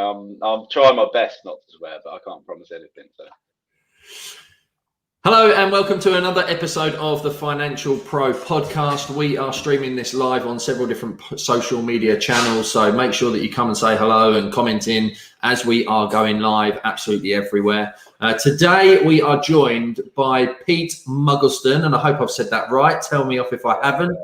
I'm trying my best not to swear, but I can't promise anything. So. Hello and welcome to another episode of the Financial Pro podcast. We are streaming this live on several different social media channels, so make sure that you come and say hello and comment in as we are going live absolutely everywhere. Today we are joined by Pete Mugleston, and I hope I've said that right. Tell me off if I haven't.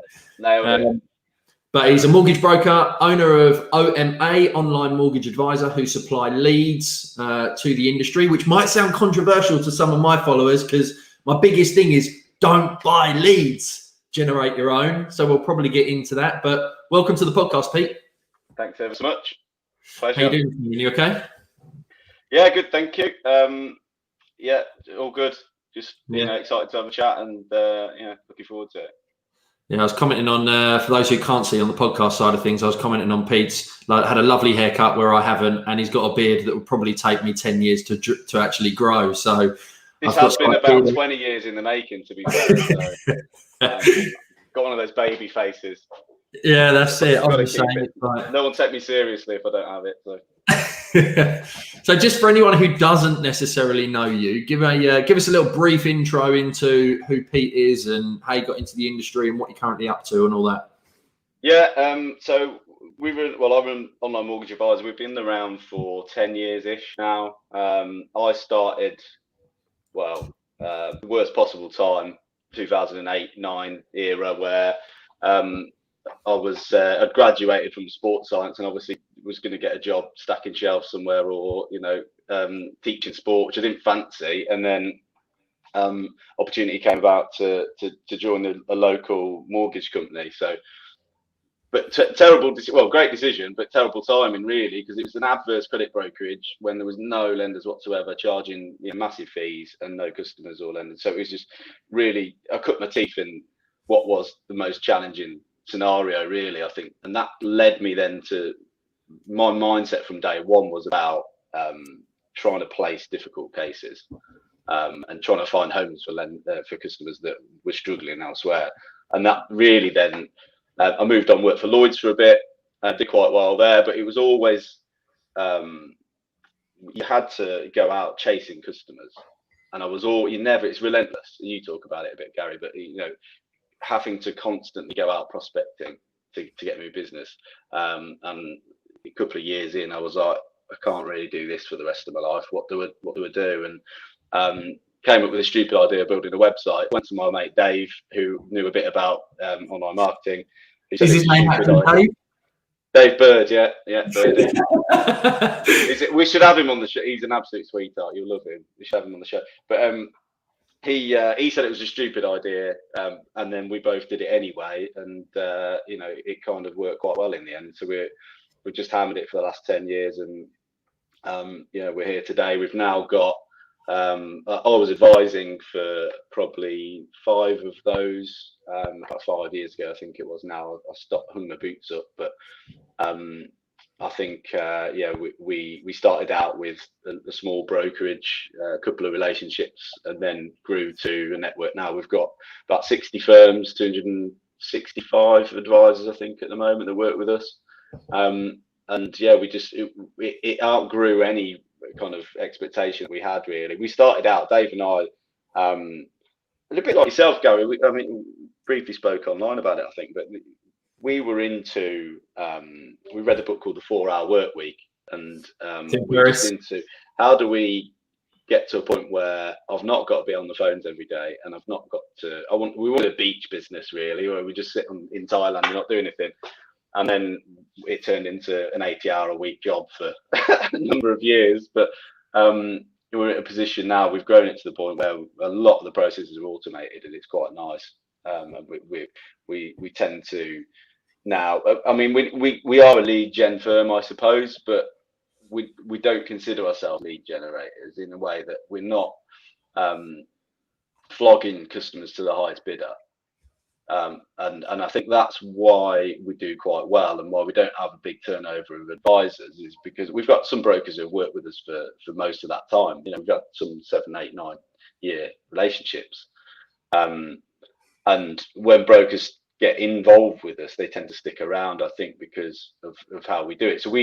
But he's a mortgage broker, owner of OMA, Online Mortgage Advisor, who supply leads to the industry, which might sound controversial to some of my followers because my biggest thing is don't buy leads, generate your own. So we'll probably get into that. But welcome to the podcast, Pete. Thanks ever so much. Pleasure. How you doing? You okay? Yeah, good. Thank you. Yeah, all good. Just excited to have a chat and looking forward to it. Yeah, I was commenting on, for those who can't see on the podcast side of things, I was commenting on Pete's, had a lovely haircut where I haven't, and he's got a beard that will probably take me 10 years to actually grow. So this has been about 20 years in the making, to be fair. So, got one of those baby faces. Yeah, that's it. I'm saying it. No one take me seriously if I don't have it. So. So just for anyone who doesn't necessarily know you, give us a little brief intro into who Pete is and how you got into the industry and what you're currently up to and all that. Yeah, so I'm an online mortgage advisor. We've been around for 10 years-ish now. I started, the worst possible time, 2008-9 era, where I'd graduated from sports science and obviously was going to get a job stacking shelves somewhere or teaching sport, which I didn't fancy, and then opportunity came about to join a local mortgage company. So but great decision, but terrible timing really, because it was an adverse credit brokerage when there was no lenders whatsoever charging massive fees and no customers or lenders. So it was just really, I cut my teeth in what was the most challenging scenario really, I think. And that led me then to my mindset from day one was about trying to place difficult cases and trying to find homes for customers that were struggling elsewhere. And that really then I moved on, worked for Lloyd's for a bit, did quite well there, but it was always you had to go out chasing customers, and it's relentless. You talk about it a bit, Gary, but having to constantly go out prospecting to get new business. And a couple of years in, I was like, I can't really do this for the rest of my life. What do I do? And came up with a stupid idea of building a website. Went to my mate Dave, who knew a bit about online marketing. Is his name Dave? Dave Bird, yeah, Birdie. We should have him on the show. He's an absolute sweetheart. You'll love him. We should have him on the show. But he said it was a stupid idea, and then we both did it anyway, and it kind of worked quite well in the end. So we've just hammered it for the last 10 years, and we're here today. We've now got I was advising for probably 5 of those about 5 years ago, I think it was. Now I hung my boots up, but I think we started out with a small brokerage, a couple of relationships, and then grew to a network. Now we've got about 60 firms, 265 advisors, I think, at the moment that work with us. It outgrew any kind of expectation we had really. We started out, Dave and I, a little bit like yourself, Gary. We briefly spoke online about it, I think, but we were into we read a book called The 4-Hour Work Week, and we were just into how do we get to a point where I've not got to be on the phones every day, and I've not got to. We wanted a beach business really, where we just sit in Thailand and not do anything. And then it turned into an 80-hour-a-week job for a number of years. But we're in a position now, we've grown it to the point where a lot of the processes are automated, and it's quite nice. And we tend to now, we are a lead gen firm, I suppose, but we don't consider ourselves lead generators in a way that we're not flogging customers to the highest bidder. And I think that's why we do quite well, and why we don't have a big turnover of advisors, is because we've got some brokers who have worked with us for most of that time. We've got some 7, 8, 9 year relationships. And when brokers get involved with us, they tend to stick around, I think, because of how we do it. So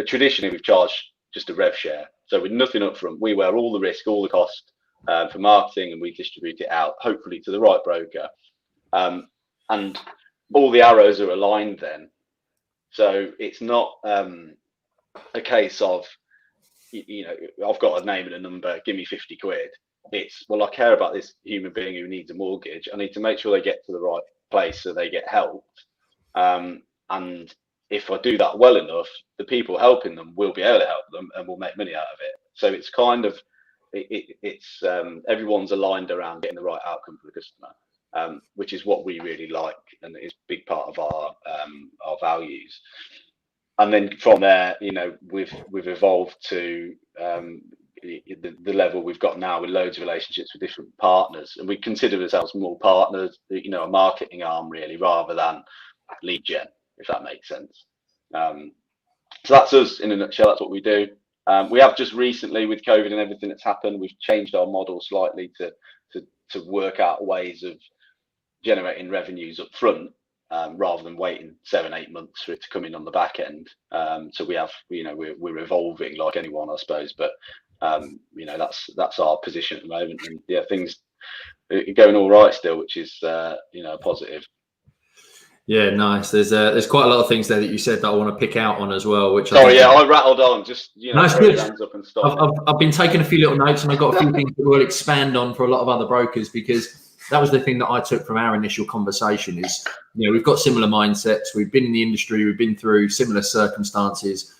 traditionally we've charged just a rev share, so with nothing up front. We wear all the risk, all the cost for marketing, and we distribute it out, hopefully to the right broker, and all the arrows are aligned then. So it's not a case of, I've got a name and a number, give me 50 quid. It's, well, I care about this human being who needs a mortgage. I need to make sure they get to the right place so they get helped. And if I do that well enough, the people helping them will be able to help them and we'll make money out of it. So it's kind of, it's everyone's aligned around getting the right outcome for the customer, which is what we really like, and is a big part of our values. And then from there, we've evolved to the level we've got now, with loads of relationships with different partners, and we consider ourselves more partners, a marketing arm really, rather than lead gen, if that makes sense. So that's us in a nutshell. That's what we do. We have just recently, with COVID and everything that's happened, we've changed our model slightly to work out ways of generating revenues up front, rather than waiting 7-8 months for it to come in on the back end. So we have, we're evolving like anyone, I suppose, but that's our position at the moment. And yeah, things are going all right still, which is positive. Yeah, nice. There's quite a lot of things there that you said that I want to pick out on as well. Which I rattled on. Just no, throw your hands up and stop. I've been taking a few little notes, and I've got a few things that we'll expand on for a lot of other brokers, because that was the thing that I took from our initial conversation is, we've got similar mindsets. We've been in the industry. We've been through similar circumstances.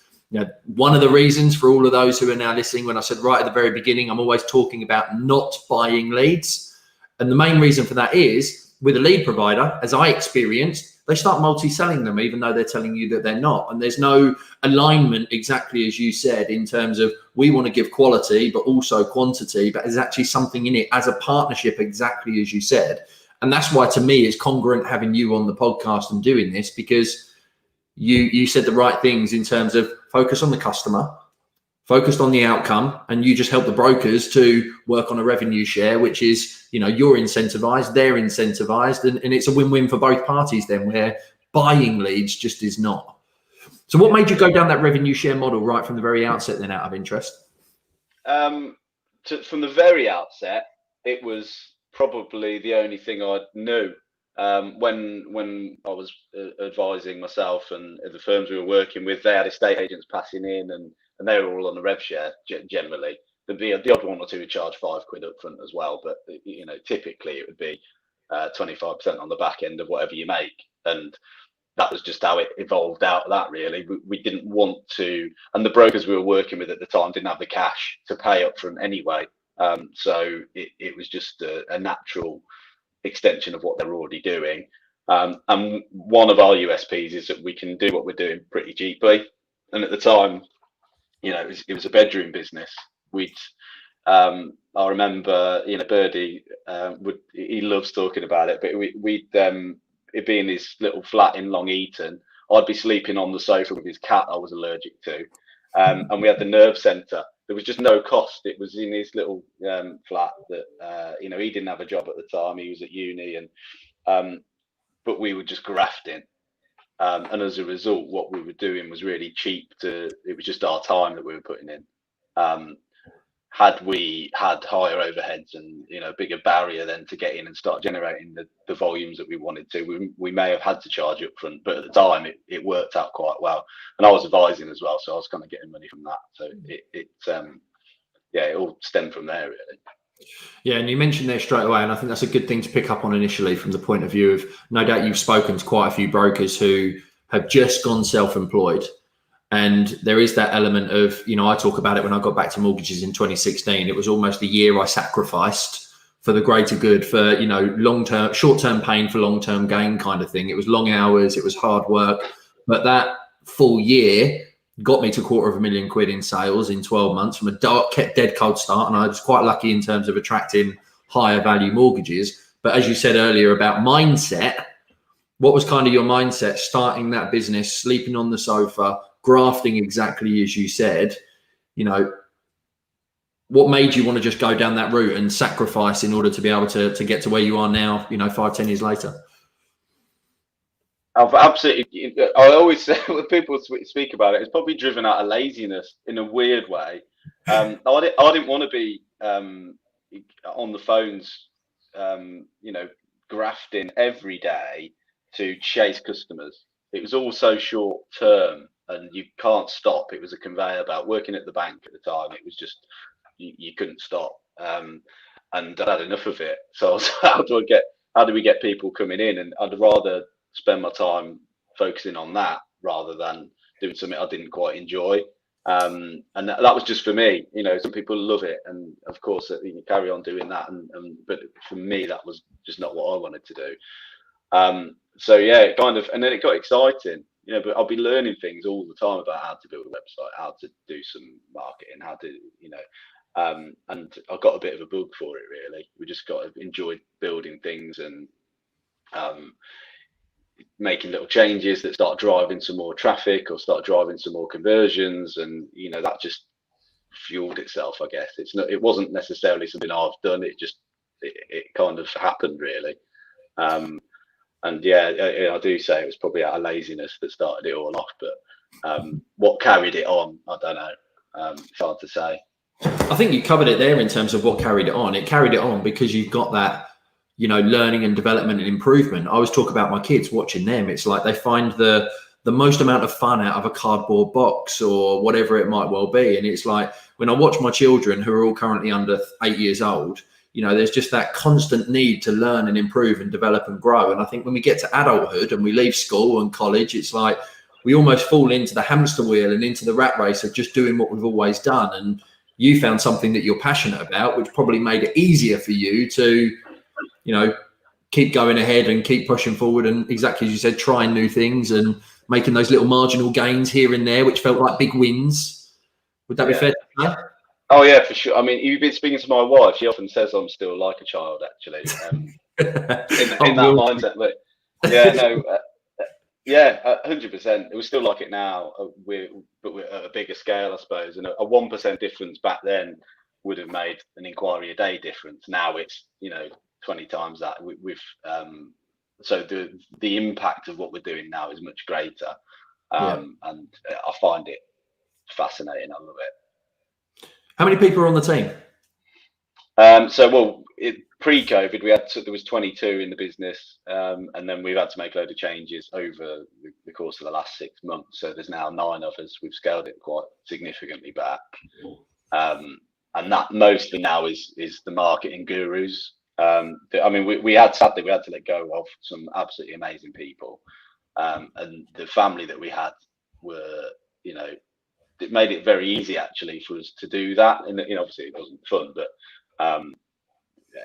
One of the reasons for all of those who are now listening, when I said right at the very beginning, I'm always talking about not buying leads. And the main reason for that is, with a lead provider, as I experienced, they start multi-selling them, even though they're telling you that they're not. And there's no alignment, exactly as you said, in terms of we want to give quality, but also quantity, but there's actually something in it as a partnership, exactly as you said. And that's why, to me, it's congruent having you on the podcast and doing this, because you said the right things in terms of focus on the customer, focused on the outcome, and you just help the brokers to work on a revenue share, which is, you're incentivized, they're incentivized, and it's a win-win for both parties then, where buying leads just is not. So what made you go down that revenue share model right from the very outset then, out of interest? From the very outset, it was probably the only thing I knew. When I was advising myself and the firms we were working with, they had estate agents passing in, and they were all on the rev share generally. There'd be the odd one or two who charge 5 quid up front as well, but typically it would be 25% on the back end of whatever you make, and that was just how it evolved out of that, really. We didn't want to, and the brokers we were working with at the time didn't have the cash to pay up front anyway, so it was just a natural extension of what they're already doing. And one of our USPs is that we can do what we're doing pretty cheaply, and at the time, it was a bedroom business. I remember, Birdie he loves talking about it, but it'd be in his little flat in Long Eaton. I'd be sleeping on the sofa with his cat I was allergic to, and we had the nerve centre. There was just no cost. It was in his little flat that he didn't have a job at the time. He was at uni, and but we were just grafting. And as a result, what we were doing was really cheap. It was just our time that we were putting in. Had we had higher overheads and bigger barrier then to get in and start generating the volumes that we wanted to, we may have had to charge up front. But at the time, it worked out quite well. And I was advising as well, so I was kind of getting money from that. So it all stemmed from there, really. Yeah, and you mentioned there straight away, and I think that's a good thing to pick up on initially, from the point of view of, no doubt you've spoken to quite a few brokers who have just gone self-employed, and there is that element of, I talk about it when I got back to mortgages in 2016. It was almost a year I sacrificed for the greater good, for long-term, short-term pain for long-term gain kind of thing. It was long hours, it was hard work, but that full year got me to £250,000 in sales in 12 months from a dead cold start. And I was quite lucky in terms of attracting higher value mortgages. But as you said earlier about mindset, what was kind of your mindset starting that business, sleeping on the sofa, grafting exactly as you said? What made you want to just go down that route and sacrifice in order to be able to get to where you are now, 5-10 years later? I've absolutely. I always say when people speak about it, it's probably driven out of laziness in a weird way. I didn't want to be on the phones, grafting every day to chase customers. It was all so short term, and you can't stop. It was a conveyor belt. Working at the bank at the time, it was just you couldn't stop. And I'd had enough of it. So I was, how do we get people coming in? And I'd rather spend my time focusing on that rather than doing something I didn't quite enjoy. And that was just for me. Some people love it, and of course you carry on doing that. But for me, that was just not what I wanted to do. So yeah, it kind of, and then it got exciting. But I'll be learning things all the time about how to build a website, how to do some marketing, how to, and I got a bit of a bug for it, really. We just got to enjoy building things and making little changes that start driving some more traffic or start driving some more conversions, and that just fueled itself, I guess. It wasn't necessarily something I've done. It kind of happened, really. And yeah, I do say it was probably out of laziness that started it all off, but what carried it on, I don't know. It's hard to say. I think you covered it there in terms of what carried it on. It carried it on because you've got that, learning and development and improvement. I always talk about my kids, watching them. It's like they find the most amount of fun out of a cardboard box or whatever it might well be. And it's like when I watch my children, who are all currently under 8 years old, there's just that constant need to learn and improve and develop and grow. And I think when we get to adulthood and we leave school and college, it's like we almost fall into the hamster wheel and into the rat race of just doing what we've always done. And you found something that you're passionate about, which probably made it easier for you to, keep going ahead and keep pushing forward. And exactly as you said, trying new things and making those little marginal gains here and there, which felt like big wins. Would that be fair to say? Oh yeah, for sure. I mean, you've been speaking to my wife. She often says I'm still like a child, actually, in that mindset. But yeah, no, yeah, 100%. It was still like it now. But we're at a bigger scale, I suppose. And a 1% difference back then would have made an inquiry a day difference. Now it's 20 times that. So the impact of what we're doing now is much greater, and I find it fascinating. I love it. How many people are on the team? Pre-COVID, there was 22 in the business, and then we've had to make a load of changes over the course of the last 6 months. So there's now 9 of us. We've scaled it quite significantly back, and that mostly now is the marketing gurus. We had to let go of some absolutely amazing people, and the family that we had were, it made it very easy actually for us to do that. And obviously it wasn't fun, but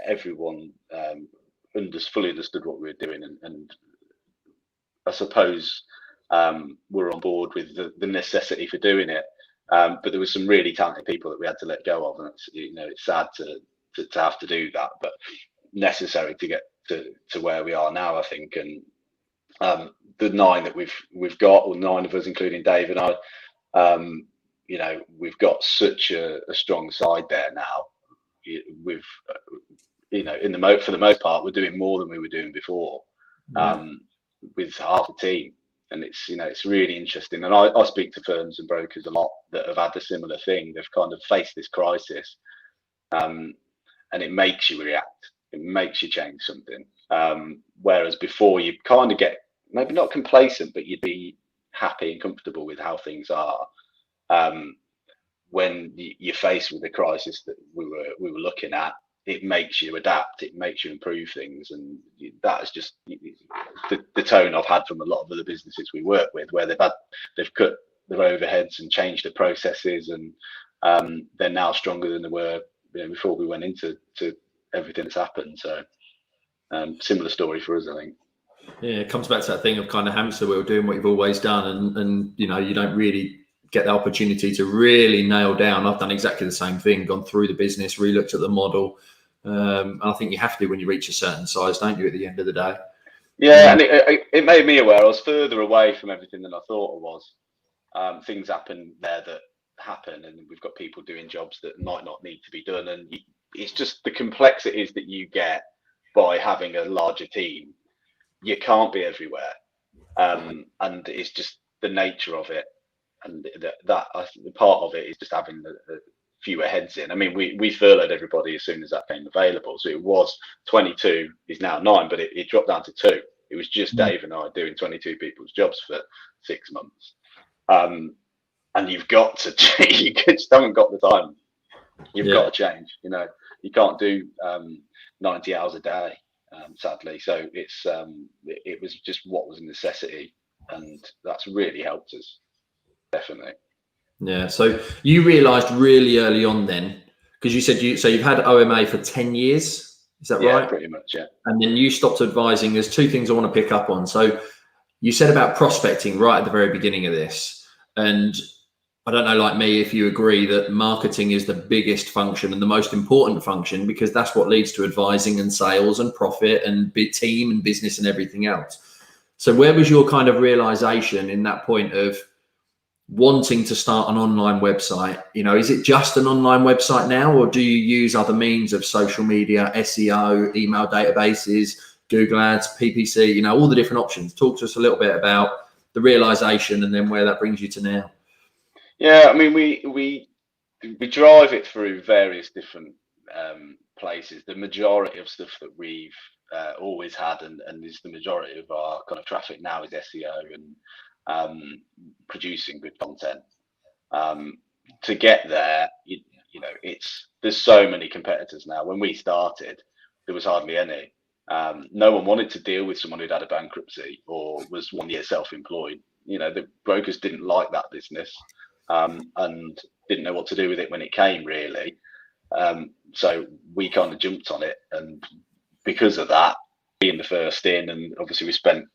everyone fully understood what we were doing, and I suppose we're on board with the necessity for doing it. But there was some really talented people that we had to let go of, and it's sad to have to do that, but necessary to get to where we are now, I think. And the 9 that we've got, or 9 of us, including Dave and I, we've got such a strong side there now. We've, for the most part, we're doing more than we were doing before, with half the team. And it's really interesting. And I speak to firms and brokers a lot that have had a similar thing. They've kind of faced this crisis, and it makes you react. It makes you change something. Whereas before, you kind of get maybe not complacent, but you'd be happy and comfortable with how things are. When you're faced with the crisis that we were looking at, it makes you adapt. It makes you improve things, and that is just the tone I've had from a lot of other businesses we work with, where they've cut their overheads and changed their processes, and they're now stronger than they were before we went into everything that's happened. So similar story for us, I think. Yeah, it comes back to that thing of kind of hamster wheel, doing what you've always done, and you don't really get the opportunity to really nail down. I've done exactly the same thing, gone through the business, re-looked at the model. And I think you have to when you reach a certain size, don't you, at the end of the day? Yeah, and it made me aware I was further away from everything than I thought I was. Things happen there that happen, and we've got people doing jobs that might not need to be done. And it's just the complexities that you get by having a larger team. You can't be everywhere. and it's just the nature of it, and that I think the part of it is just having the fewer heads in. I mean, we furloughed everybody as soon as that came available, so it was 22 is now 9, but it dropped down to 2. It was just Dave and I doing 22 people's jobs for 6 months. And you've got to, you just haven't got the time. You've got to change. You know, you can't do 90 hours a day, sadly. So it was just what was a necessity, and that's really helped us, definitely. Yeah. So you realised really early on then, because you said you've had OMA for 10 years. Is that right? Yeah, pretty much. Yeah. And then you stopped advising. There's 2 things I want to pick up on. So you said about prospecting right at the very beginning of this, and I don't know, like me, if you agree that marketing is the biggest function and the most important function, because that's what leads to advising and sales and profit and team and business and everything else. So where was your kind of realization in that point of wanting to start an online website? You know, is it just an online website now, or do you use other means of social media, SEO, email databases, Google Ads, PPC, you know, all the different options? Talk to us a little bit about the realization and then where that brings you to now. Yeah, I mean, we drive it through various different places. The majority of stuff that we've always had and is the majority of our kind of traffic now is SEO and producing good content. To get there, you know, there's so many competitors now. When we started, there was hardly any. No one wanted to deal with someone who'd had a bankruptcy or was 1 year self-employed. You know, the brokers didn't like that business. And didn't know what to do with it when it came, really. So we kind of jumped on it, and because of that, being the first in, and obviously we spent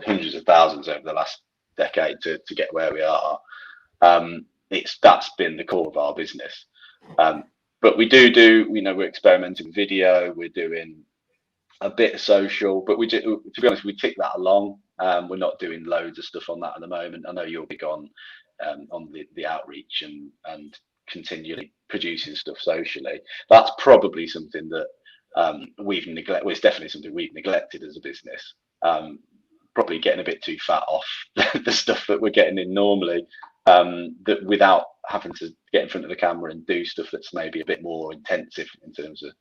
hundreds of thousands over the last decade to get where we are. That's been the core of our business. But we do, you know, we're experimenting with video, we're doing a bit of social, but to be honest, we tick that along. We're not doing loads of stuff on that at the moment. I know you're big on the outreach and continually producing stuff socially. That's probably something that we've neglected. Well, it's definitely something we've neglected as a business. Probably getting a bit too fat off the stuff that we're getting in normally, that without having to get in front of the camera and do stuff that's maybe a bit more intensive in terms of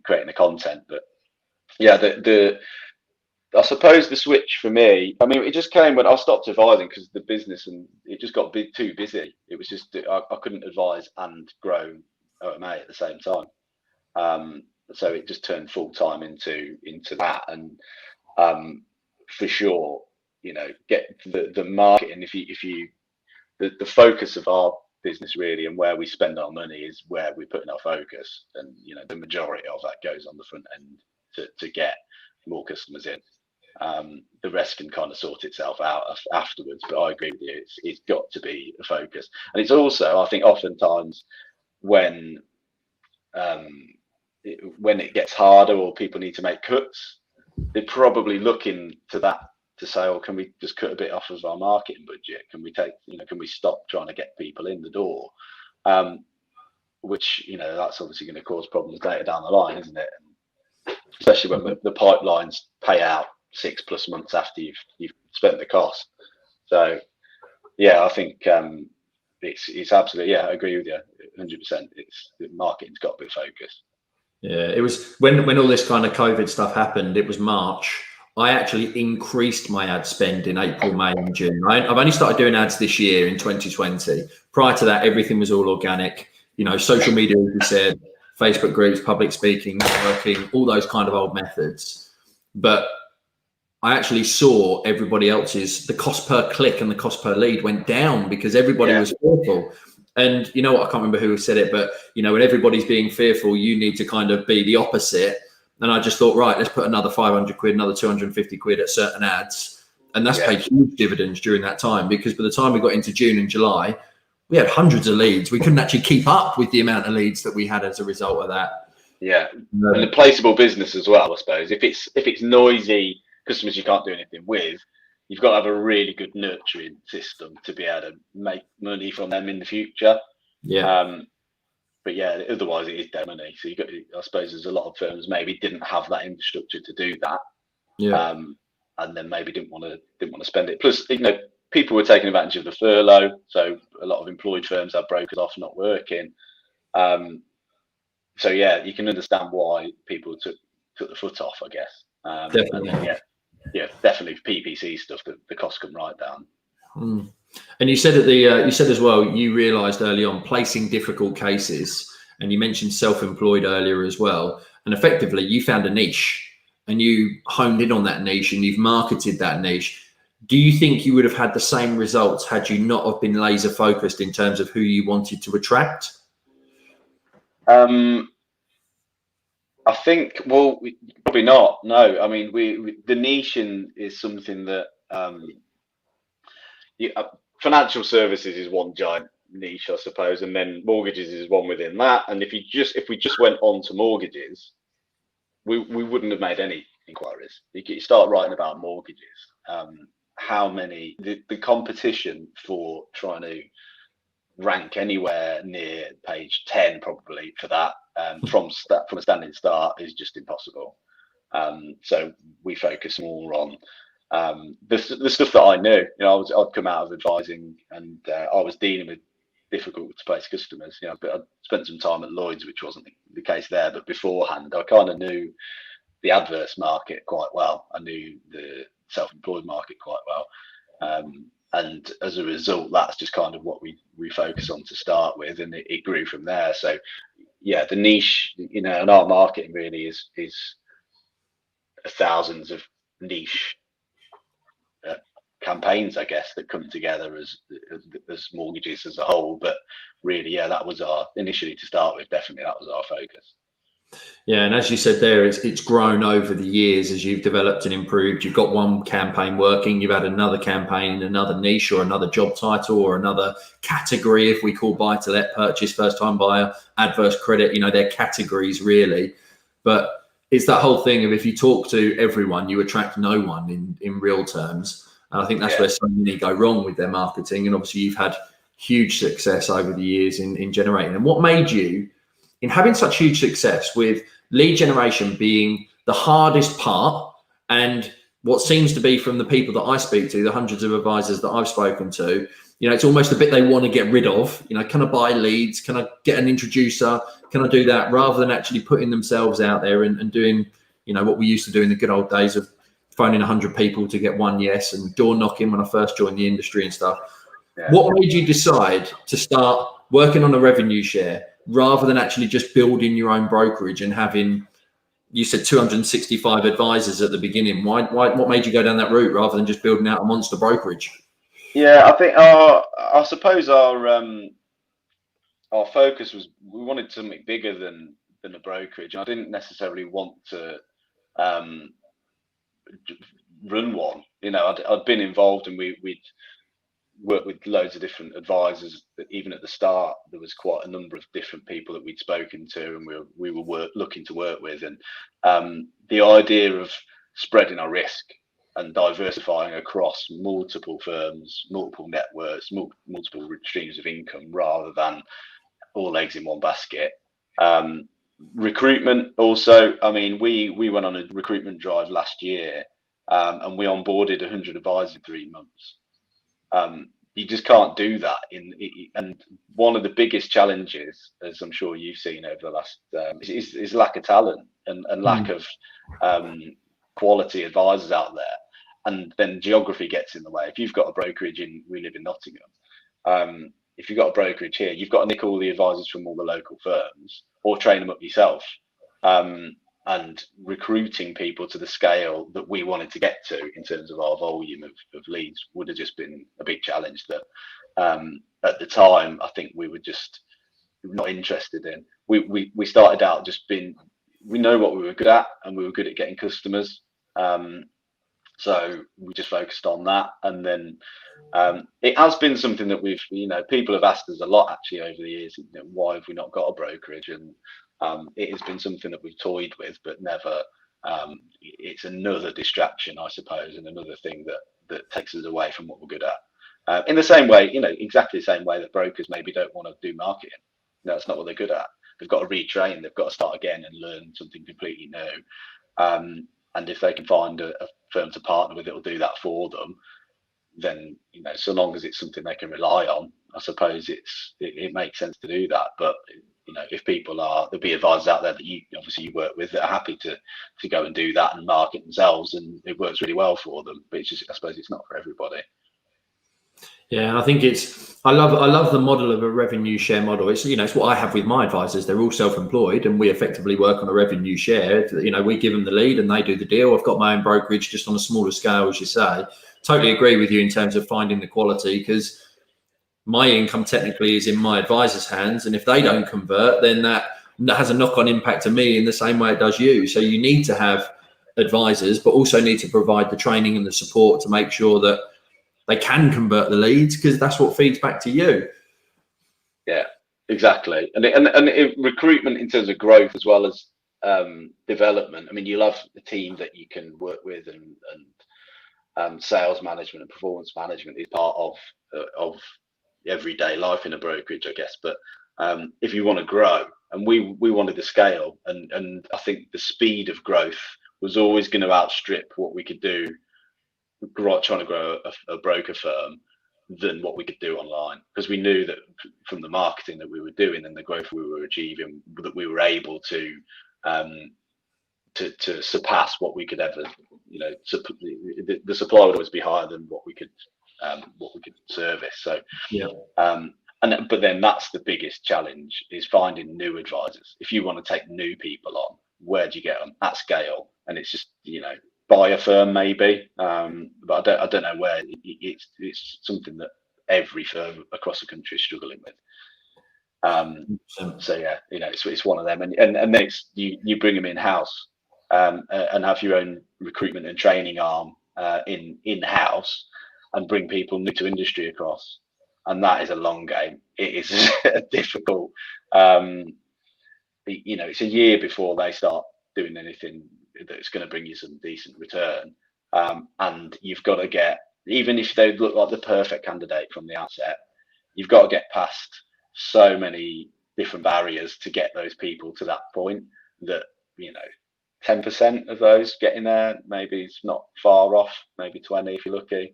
creating the content. But yeah, I suppose the switch for me, I mean, it just came when I stopped advising because the business, and it just got too busy. It was just, I couldn't advise and grow OMA at the same time. So it just turned full time into that. And for sure, you know, get the marketing. The focus of our business really, and where we spend our money is where we're putting our focus. And, you know, the majority of that goes on the front end to get more customers in. The rest can kind of sort itself out afterwards, but I agree with you. It's got to be a focus, and it's also, I think, oftentimes when it gets harder or people need to make cuts, they're probably looking to that to say, "Oh, can we just cut a bit off of our marketing budget? Can we stop trying to get people in the door?" Which, you know, that's obviously going to cause problems later down the line, isn't it? Especially when the pipelines pay out 6+ months after you've spent the cost. So yeah, I think it's absolutely, yeah, I agree with you 100%. The marketing's got a bit of focus. Yeah, it was when all this kind of COVID stuff happened, it was March. I actually increased my ad spend in April, May and June. I've only started doing ads this year in 2020. Prior to that, everything was all organic. You know, social media, as you said, Facebook groups, public speaking, networking, all those kind of old methods. But I actually saw everybody else's, the cost per click and the cost per lead went down because everybody was fearful. And you know what, I can't remember who said it, but you know, when everybody's being fearful, you need to kind of be the opposite. And I just thought, right, let's put another 500 quid, another 250 quid at certain ads. And that's paid huge dividends during that time, because by the time we got into June and July, we had hundreds of leads. We couldn't actually keep up with the amount of leads that we had as a result of that. Yeah, and the placeable business as well, I suppose. If it's noisy customers you can't do anything with, you've got to have a really good nurturing system to be able to make money from them in the future. Yeah. But yeah, otherwise it is dead money. So I suppose there's a lot of firms maybe didn't have that infrastructure to do that. Yeah. and then maybe didn't want to spend it. Plus, people were taking advantage of the furlough, so a lot of employed firms have brokers off not working. So yeah, you can understand why people took the foot off, I guess. Definitely. And then, yeah, definitely PPC stuff. The costs come right down. And you said you said as well, you realised early on placing difficult cases, and you mentioned self-employed earlier as well. And effectively, you found a niche, and you honed in on that niche, and you've marketed that niche. Do you think you would have had the same results had you not have been laser focused in terms of who you wanted to attract? I think, well, probably not. No, I mean, the niche is something that financial services is one giant niche, I suppose, and then mortgages is one within that. And if we just went on to mortgages, we wouldn't have made any inquiries. You start writing about mortgages. How many the competition for trying to rank anywhere near page 10 probably for that from a standing start is just impossible. So we focus more on the stuff that I knew. I'd come out of advising, and I was dealing with difficult to place customers. But I spent some time at Lloyd's, which wasn't the case there. But beforehand, I kind of knew the adverse market quite well. I knew the self-employed market quite well. And as a result, that's just kind of what we focus on to start with, and it grew from there. So yeah, the niche, and our marketing really is thousands of niche campaigns, I guess, that come together as mortgages as a whole. But really, yeah, that was initially to start with, definitely that was our focus. Yeah, and as you said there, it's grown over the years as you've developed and improved. You've got one campaign working, you've had another campaign in another niche or another job title or another category, if we call buy-to-let, purchase, first-time buyer, adverse credit, they're categories really. But it's that whole thing of if you talk to everyone, you attract no one in real terms. And I think that's where so many go wrong with their marketing. And obviously you've had huge success over the years in generating. And what made you, in having such huge success with lead generation being the hardest part, and what seems to be from the people that I speak to, the hundreds of advisors that I've spoken to, it's almost the bit they want to get rid of. Can I buy leads? Can I get an introducer? Can I do that? Rather than actually putting themselves out there and doing, what we used to do in the good old days of phoning 100 people to get one yes, and door knocking when I first joined the industry and stuff. Yeah. What made you decide to start working on a revenue share rather than actually just building your own brokerage and having, you said 265 advisors at the beginning? What made you go down that route rather than just building out a monster brokerage? Yeah, I think I suppose our focus was we wanted something bigger than a brokerage. I didn't necessarily want to run one. I'd been involved, and we'd worked with loads of different advisors. Even at the start, there was quite a number of different people that we'd spoken to, and we were looking to work with. And the idea of spreading our risk and diversifying across multiple firms, multiple networks, multiple streams of income, rather than all eggs in one basket. Recruitment also, we went on a recruitment drive last year, and we onboarded 100 advisors in 3 months. You just can't do that and one of the biggest challenges, as I'm sure you've seen over the last is lack of talent and lack of quality advisors out there. And then geography gets in the way. If you've got a brokerage we live in Nottingham, if you've got a brokerage here, you've got to nick all the advisors from all the local firms or train them up yourself. And recruiting people to the scale that we wanted to get to in terms of our volume of leads would have just been a big challenge that at the time I think we were just not interested in. We started out just we know what we were good at, and we were good at getting customers. So we just focused on that. And then it has been something that we've, people have asked us a lot actually over the years, why have we not got a brokerage? And it has been something that we've toyed with, but never, it's another distraction, I suppose, and another thing that takes us away from what we're good at. In the same way, exactly the same way that brokers maybe don't want to do marketing. That's not what they're good at. They've got to retrain, they've got to start again and learn something completely new. And if they can find a firm to partner with that will do that for them, then, you know, so long as it's something they can rely on, I suppose it makes sense to do that. But, you know, if people there'll be advisors out there that you work with that are happy to go and do that and market themselves, and it works really well for them. But it's just, I suppose, it's not for everybody. Yeah, and I think I love the model of a revenue share model. It's, you know, it's what I have with my advisors. They're all self-employed, and we effectively work on a revenue share. You know, we give them the lead and they do the deal. I've got my own brokerage, just on a smaller scale, as you say. Totally agree with you in terms of finding the quality, because my income technically is in my advisor's hands, and if they don't convert, then that has a knock-on impact to me in the same way it does you. So you need to have advisors, but also need to provide the training and the support to make sure that they can convert the leads, because that's what feeds back to you. Yeah, exactly. And recruitment in terms of growth as well as development. I mean, you love the team that you can work with, and sales management and performance management is part of everyday life in a brokerage, I guess. But if you want to grow, and we wanted to scale, and I think the speed of growth was always going to outstrip what we could do trying to grow a broker firm than what we could do online, because we knew that from the marketing that we were doing and the growth we were achieving, that we were able to surpass what we could ever, you know, the supply would always be higher than what we could service. So yeah. But then that's the biggest challenge, is finding new advisors. If you want to take new people on, where do you get them at scale? And it's just, you know, buy a firm maybe, but I don't know where. It's something that every firm across the country is struggling with. So yeah, you know, it's one of them, and then it's you bring them in house, and have your own recruitment and training arm in house, and bring people new to industry across, and that is a long game. It is difficult. You know, it's a year before they start doing anything that's going to bring you some decent return, and you've got to get, even if they look like the perfect candidate from the outset, you've got to get past so many different barriers to get those people to that point, that, you know, 10% of those getting there, maybe it's not far off, maybe 20 if you're lucky,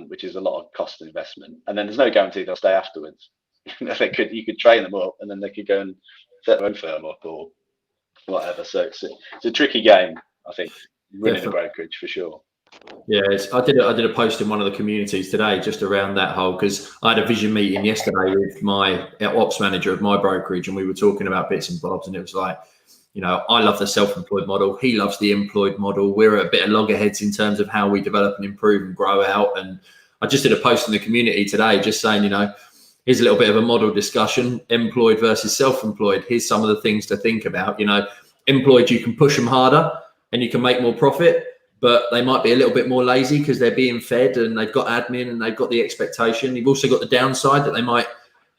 which is a lot of cost and investment. And then there's no guarantee they'll stay afterwards. You could train them up, and then they could go and set their own firm up or whatever. So it's a tricky game, I think, running a brokerage, for sure. Yeah, I did a post in one of the communities today just around that whole, because I had a vision meeting yesterday with my ops manager of my brokerage, and we were talking about bits and bobs, and it was like, you know, I love the self-employed model, he loves the employed model. We're a bit of loggerheads in terms of how we develop and improve and grow out. And I just did a post in the community today just saying, you know, here's a little bit of a model discussion, employed versus self-employed. Here's some of the things to think about. You know, employed, you can push them harder and you can make more profit, but they might be a little bit more lazy because they're being fed and they've got admin and they've got the expectation. You've also got the downside that they might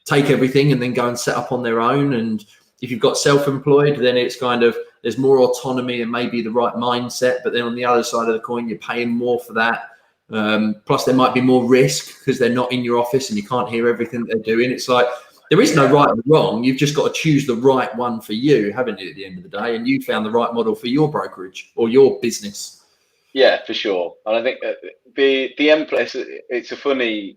take everything and then go and set up on their own. And if you've got self-employed, then it's kind of, there's more autonomy and maybe the right mindset. But then on the other side of the coin, you're paying more for that. Plus there might be more risk because they're not in your office and you can't hear everything they're doing. It's like, there is no right or wrong. You've just got to choose the right one for you, haven't you, at the end of the day? And you found the right model for your brokerage or your business. Yeah, for sure. And I think the employee, it's a funny,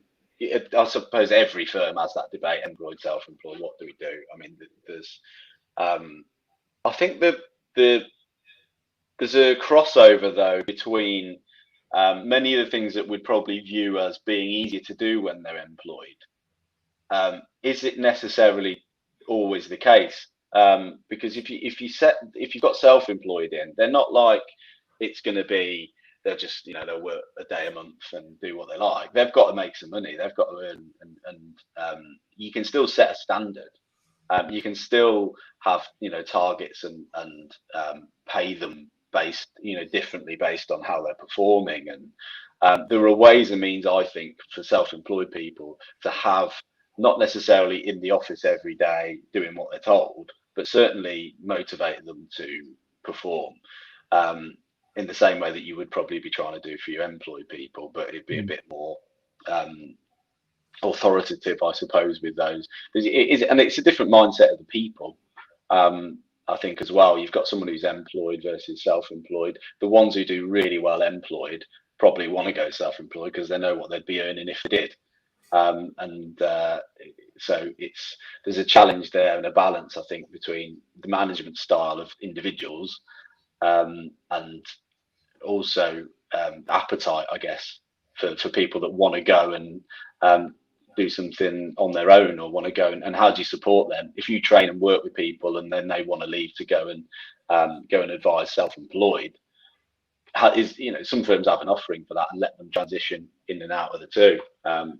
I suppose every firm has that debate, employed, self-employed, what do we do? I mean, there's, I think that there's a crossover though between many of the things that we'd probably view as being easier to do when they're employed. Is it necessarily always the case? Because if you've got self-employed in, they're not like it's going to be, they'll just, you know, they'll work a day a month and do what they like. They've got to make some money. They've got to earn, and you can still set a standard. You can still have, you know, targets and pay them based, you know, differently based on how they're performing. And there are ways and means, I think, for self-employed people to have, not necessarily in the office every day doing what they're told, but certainly motivate them to perform in the same way that you would probably be trying to do for your employed people, but it'd be a bit more authoritative, I suppose, with those. And it's a different mindset of the people. I think as well, you've got someone who's employed versus self-employed. The ones who do really well employed probably want to go self-employed because they know what they'd be earning if they did. So there's a challenge there and a balance, I think, between the management style of individuals and also appetite, I guess, for people that want to go and do something on their own or want to go and how do you support them if you train and work with people and then they want to leave to go and advise self-employed. Some firms have an offering for that and let them transition in and out of the two.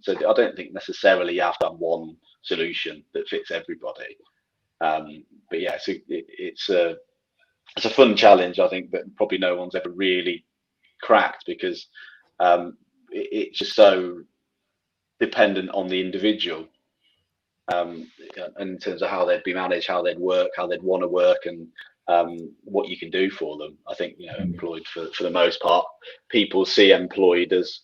So I don't think necessarily you have to have one solution that fits everybody. But yeah, so it's a fun challenge, I think, that probably no one's ever really cracked because it's just so dependent on the individual, and in terms of how they'd be managed, how they'd work, how they'd want to work, and what you can do for them. I think employed for the most part, people see employed as,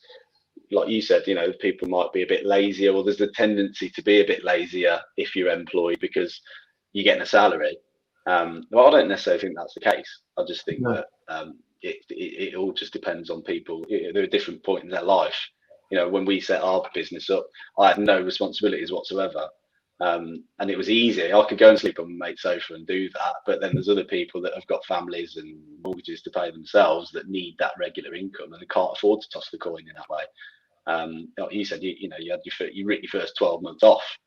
like you said, people might be a bit lazier, or there's the tendency to be a bit lazier if you're employed because you're getting a salary. Well, I don't necessarily think that's the case. I just think that it all just depends on people. There are different points in their life. When we set our business up, I had no responsibilities whatsoever. And it was easy. I could go and sleep on my mate's sofa and do that. But then there's other people that have got families and mortgages to pay themselves that need that regular income and they can't afford to toss the coin in that way. Like you said, you had your first 12 months off.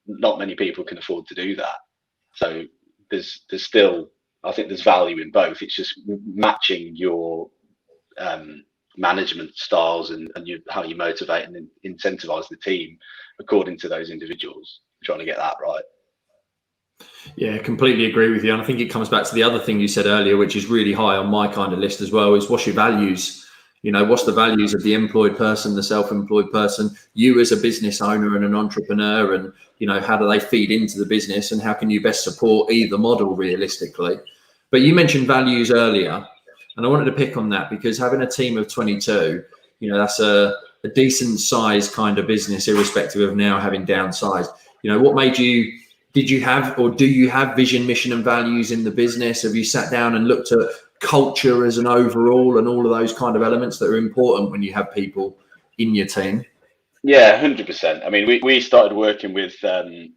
Not many people can afford to do that. So there's still, I think there's value in both. It's just matching your management styles and how you motivate and incentivize the team according to those individuals, trying to get that right. Yeah, completely agree with you. And I think it comes back to the other thing you said earlier, which is really high on my kind of list as well, is what's your values? What's the values of the employed person, the self-employed person, you as a business owner and an entrepreneur, and, how do they feed into the business and how can you best support either model realistically? But you mentioned values earlier, and I wanted to pick on that because having a team of 22, that's a decent size kind of business, irrespective of now having downsized. What made you, did you have, or do you have vision, mission and values in the business? Have you sat down and looked at culture as an overall and all of those kind of elements that are important when you have people in your team? Yeah, 100%. I mean, we started working with Ian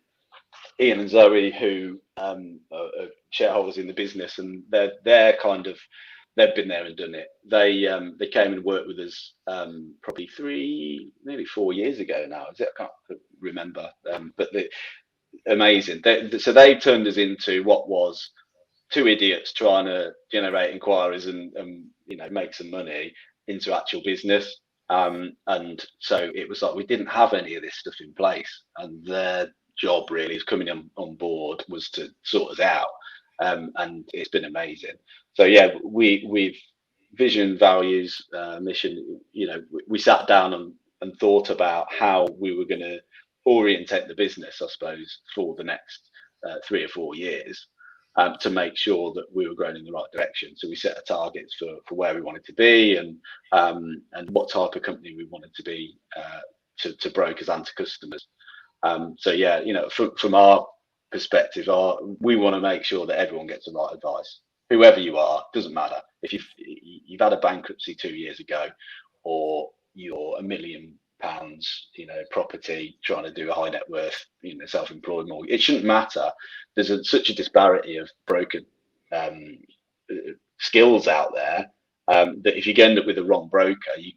and Zoe, who are shareholders in the business, and they're kind of, they've been there and done it. They came and worked with us probably nearly 4 years ago now. I can't remember, but amazing. So they turned us into what was two idiots trying to generate inquiries and make some money into actual business. And so it was like we didn't have any of this stuff in place, and their job really is coming on board was to sort us out. And it's been amazing. So yeah, we've vision, values, mission. We sat down and thought about how we were going to orientate the business, I suppose, for the next 3 or 4 years. To make sure that we were growing in the right direction. So we set a targets for where we wanted to be and what type of company we wanted to be to brokers and to customers. So yeah, from our perspective, we want to make sure that everyone gets the right advice. Whoever you are, doesn't matter. If you've had a bankruptcy 2 years ago, or you're £1 million property trying to do a high net worth self-employed mortgage, it shouldn't matter. There's such a disparity of broker skills out there that if you end up with the wrong broker, you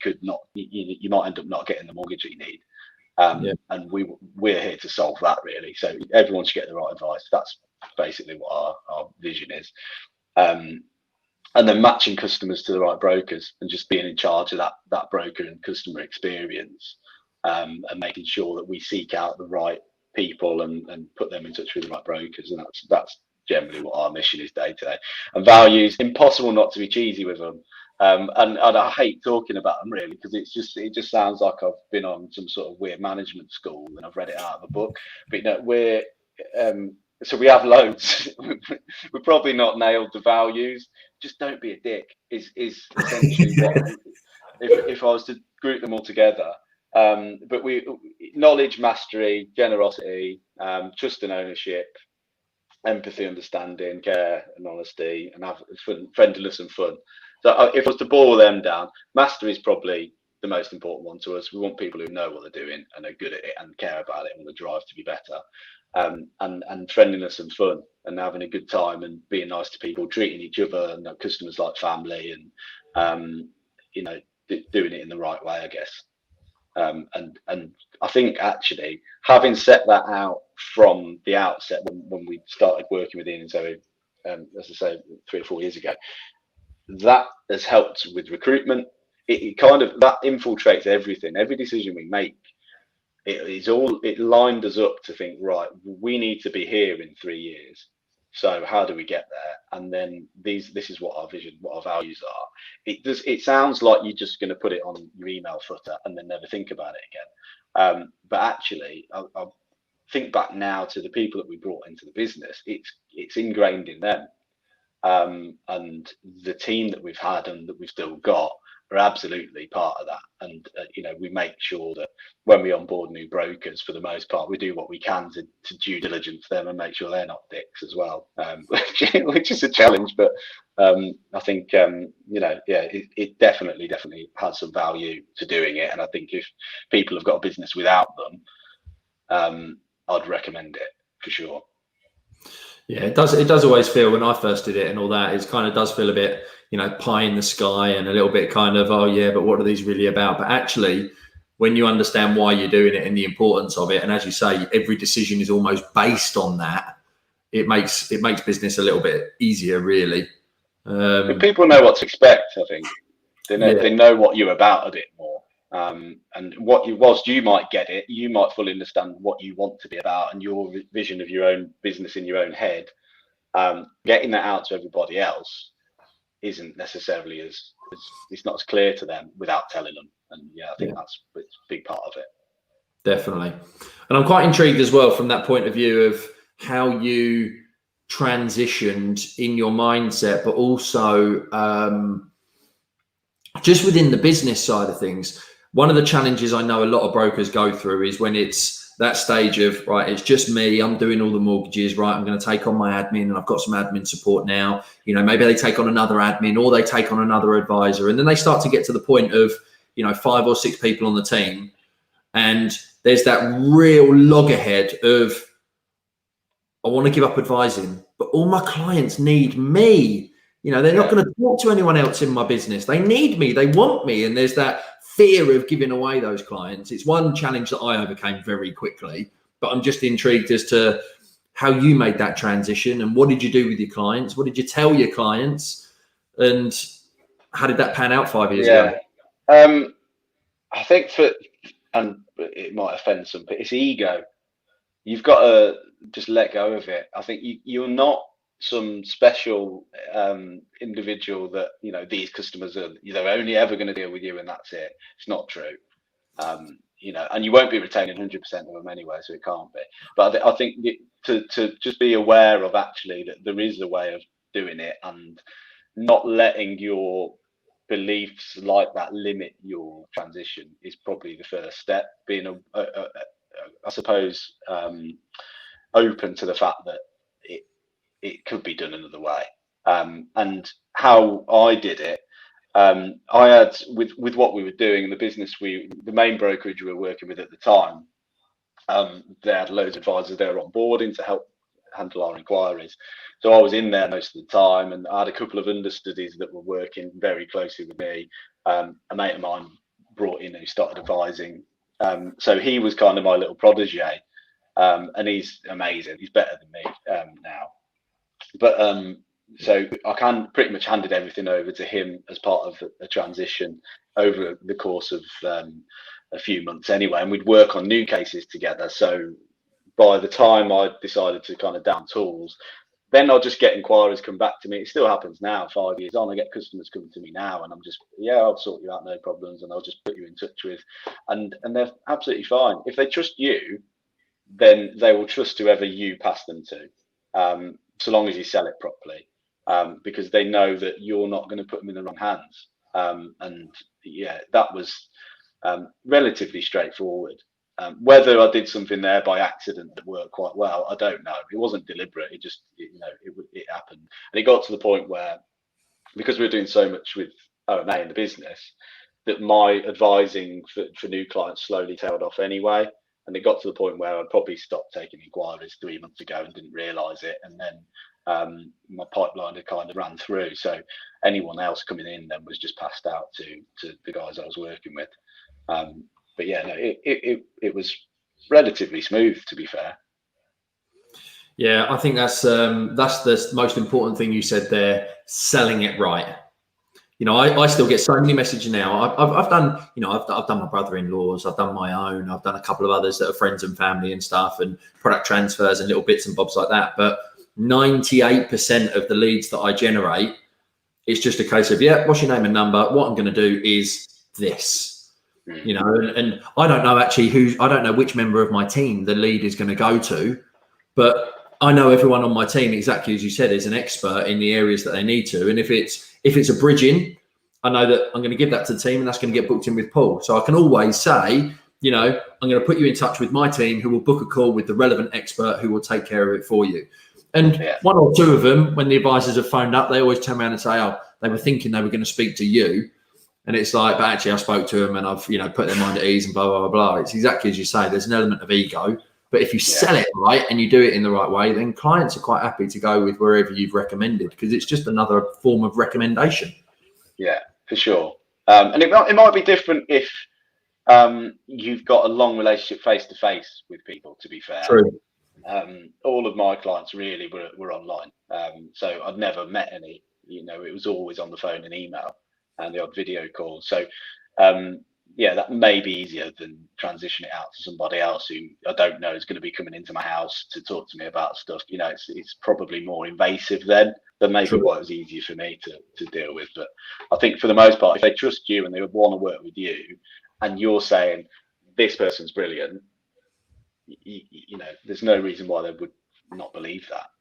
might end up not getting the mortgage that you need. And we're here to solve that, really. So everyone should get the right advice. That's basically what our vision is. And then matching customers to the right brokers and just being in charge of that broker and customer experience, and making sure that we seek out the right people and put them in touch with the right brokers. And that's generally what our mission is day to day. And values, impossible not to be cheesy with them. And I hate talking about them, really, because it just sounds like I've been on some sort of weird management school and I've read it out of a book. But so we have loads. We're probably not nailed the values. Just don't be a dick is essentially what, if I was to group them all together. But knowledge, mastery, generosity, trust and ownership, empathy, understanding, care, and honesty, and have fun, friendliness and fun. So if I was to boil them down, mastery is probably the most important one to us. We want people who know what they're doing and are good at it and care about it and the drive to be better. And friendliness and fun and having a good time and being nice to people, treating each other and customers like family, and doing it in the right way, I guess. And I think actually having set that out from the outset when we started working with Ian, so as I say 3 or 4 years ago, that has helped with recruitment. It kind of that infiltrates everything. Every decision we make, it lined us up to think, right, we need to be here in 3 years. So how do we get there? And then this is what our vision, what our values are. It sounds like you're just going to put it on your email footer and then never think about it again. But actually, I think back now to the people that we brought into the business. It's ingrained in them. And the team that we've had and that we've still got are absolutely part of that. And we make sure that when we onboard new brokers, for the most part, we do what we can to due diligence them and make sure they're not dicks as well, which is a challenge. But I think it definitely has some value to doing it. And I think if people have got a business without them, I'd recommend it for sure. Yeah, it does. It does always feel, when I first did it and all that, it kind of does feel a bit, pie in the sky and a little bit kind of, oh yeah, but what are these really about? But actually, when you understand why you're doing it and the importance of it, and as you say, every decision is almost based on that, it makes business a little bit easier, really. But people know what to expect. I think they know what you're about a bit more. And whilst you might get it, you might fully understand what you want to be about and your vision of your own business in your own head. Getting that out to everybody else isn't necessarily it's not as clear to them without telling them. And I think that's a big part of it. Definitely. And I'm quite intrigued as well from that point of view of how you transitioned in your mindset, but also just within the business side of things. One of the challenges I know a lot of brokers go through is when it's that stage of, right, it's just me, I'm doing all the mortgages, right, I'm going to take on my admin and I've got some admin support now. Maybe they take on another admin or they take on another advisor. And then they start to get to the point of, 5 or 6 people on the team. And there's that real loggerhead of, I want to give up advising, but all my clients need me. They're not going to talk to anyone else in my business. They need me. They want me. And there's that fear of giving away those clients. It's one challenge that I overcame very quickly, but I'm just intrigued as to how you made that transition and what did you do with your clients? What did you tell your clients? And how did that pan out 5 years ago? I think and it might offend some, but it's ego. You've got to just let go of it. I think you're not some special individual that these customers they're only ever going to deal with you and that's it. It's not true. And you won't be retaining 100% of them anyway, so it can't be. But I think to just be aware of actually that there is a way of doing it and not letting your beliefs like that limit your transition is probably the first step. Being I suppose open to the fact that it could be done another way. And how I did it, I had with what we were doing in the business, the main brokerage we were working with at the time, they had loads of advisors there onboarding to help handle our inquiries. So I was in there most of the time, and I had a couple of understudies that were working very closely with me. A mate of mine brought in who started advising. So he was kind of my little protege, and he's amazing. He's better than me now. But so I pretty much handed everything over to him as part of a transition over the course of a few months anyway, and we'd work on new cases together. So by the time I decided to kind of down tools, then I'll just get inquiries come back to me. It still happens now, 5 years on. I get customers coming to me now, and I'm just, I'll sort you out, no problems, and I'll just put you in touch with, and they're absolutely fine. If they trust you, then they will trust whoever you pass them to, so long as you sell it properly, because they know that you're not going to put them in the wrong hands. And that was relatively straightforward. Whether I did something there by accident that worked quite well, I don't know. It wasn't deliberate. It just, it happened. And it got to the point where, because we were doing so much with O&A in the business, that my advising for new clients slowly tailed off anyway. And it got to the point where I'd probably stopped taking inquiries 3 months ago and didn't realise it. And then my pipeline had kind of ran through. So anyone else coming in then was just passed out to the guys I was working with. But yeah, no, it was relatively smooth, to be fair. Yeah, I think that's the most important thing you said there, selling it right. I still get so many messages now. I've done, I've done my brother-in-law's, I've done my own, I've done a couple of others that are friends and family and stuff, and product transfers and little bits and bobs like that. But 98% of the leads that I generate, it's just a case of, what's your name and number? What I'm going to do is this. And I don't know actually I don't know which member of my team the lead is going to go to, but I know everyone on my team, exactly as you said, is an expert in the areas that they need to. And if it's a bridging, I know that I'm going to give that to the team and that's going to get booked in with Paul. So I can always say, I'm going to put you in touch with my team who will book a call with the relevant expert who will take care of it for you. And one or two of them, when the advisors have phoned up, they always turn around and say, oh, they were thinking they were going to speak to you. And it's like, but actually I spoke to them and I've, put their mind at ease and blah, blah, blah, blah. It's exactly as you say, there's an element of ego. But if you sell it right and you do it in the right way, then clients are quite happy to go with wherever you've recommended, because it's just another form of recommendation. Yeah, for sure. And it might be different if you've got a long relationship face-to-face with people, to be fair. True. All of my clients really were online. So I'd never met any, it was always on the phone and email and the odd video call. So that may be easier than transition it out to somebody else who I don't know is going to be coming into my house to talk to me about stuff. It's probably more invasive then, but maybe what was easier for me to deal with. But I think for the most part, if they trust you and they want to work with you and you're saying this person's brilliant, there's no reason why they would not believe that.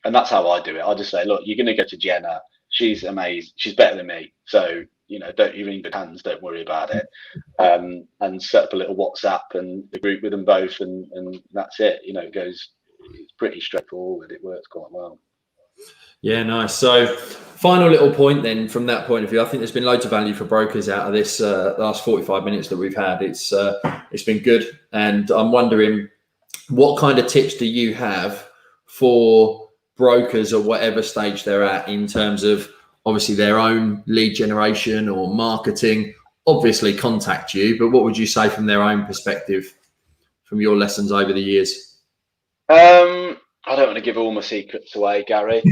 And that's how I do it. I just say, look, you're going to go to Jenna. She's amazing. She's better than me. So, don't even need good hands. Don't worry about it. And set up a little WhatsApp and a group with them both. And that's it. It's pretty straightforward. It works quite well. Yeah, nice. So final little point then from that point of view, I think there's been loads of value for brokers out of this last 45 minutes that we've had. It's been good. And I'm wondering, what kind of tips do you have for brokers at whatever stage they're at in terms of obviously their own lead generation or marketing? Obviously contact you, but what would you say from their own perspective, from your lessons over the years? I don't want to give all my secrets away, Gary. Come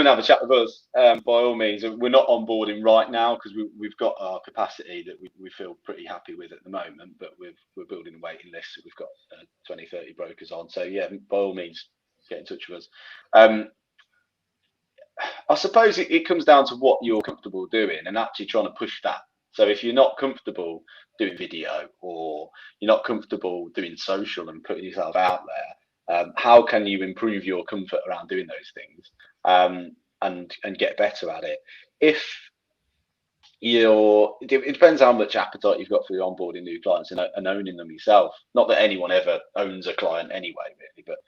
and have a chat with us. By all means, we're not onboarding right now because we've got our capacity that we feel pretty happy with at the moment, but we're building a waiting list. So we've got 20, 30 brokers on. So by all means, get in touch with us. I suppose it comes down to what you're comfortable doing and actually trying to push that. So if you're not comfortable doing video or you're not comfortable doing social and putting yourself out there, how can you improve your comfort around doing those things and get better at it? It depends how much appetite you've got for onboarding new clients and owning them yourself. Not that anyone ever owns a client anyway, really, but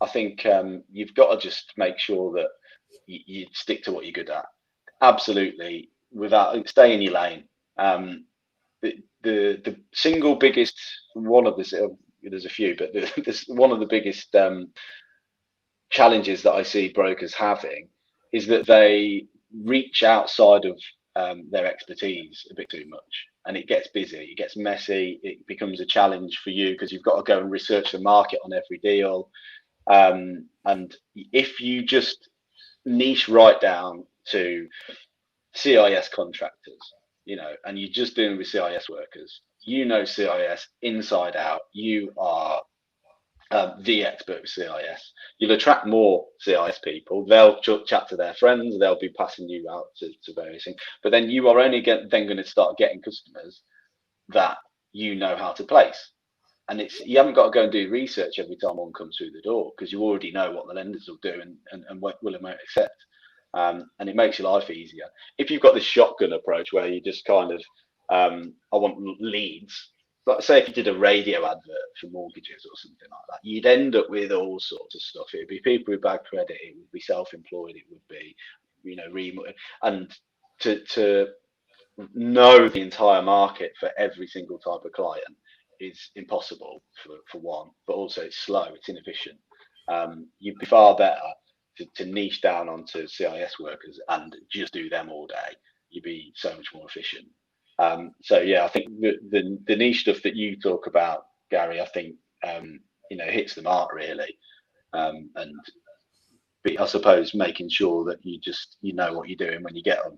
I think you've got to just make sure that you stick to what you're good at. Absolutely, without stay in your lane. The single biggest one of this, there's a few, but one of the biggest challenges that I see brokers having is that they reach outside of their expertise a bit too much, and it gets busy, it gets messy, it becomes a challenge for you because you've got to go and research the market on every deal. And if you just niche right down to CIS contractors, and you're just dealing with CIS workers, CIS inside out, you are the expert with CIS. You'll attract more CIS people. They'll chat to their friends. They'll be passing you out to various things. But then you are only then going to start getting customers that you know how to place. And you haven't got to go and do research every time one comes through the door because you already know what the lenders will do and what will and won't accept. And it makes your life easier. If you've got this shotgun approach where you just kind of I want leads. But say if you did a radio advert for mortgages or something like that, you'd end up with all sorts of stuff. It'd be people with bad credit. It would be self-employed. It would be, and to know the entire market for every single type of client is impossible for one, but also it's slow, it's inefficient. You'd be far better to niche down onto CIS workers and just do them all day. You'd be so much more efficient. So yeah, I think the niche stuff that you talk about, Gary, I think hits the mark really, and I suppose making sure that you know what you're doing when you get them.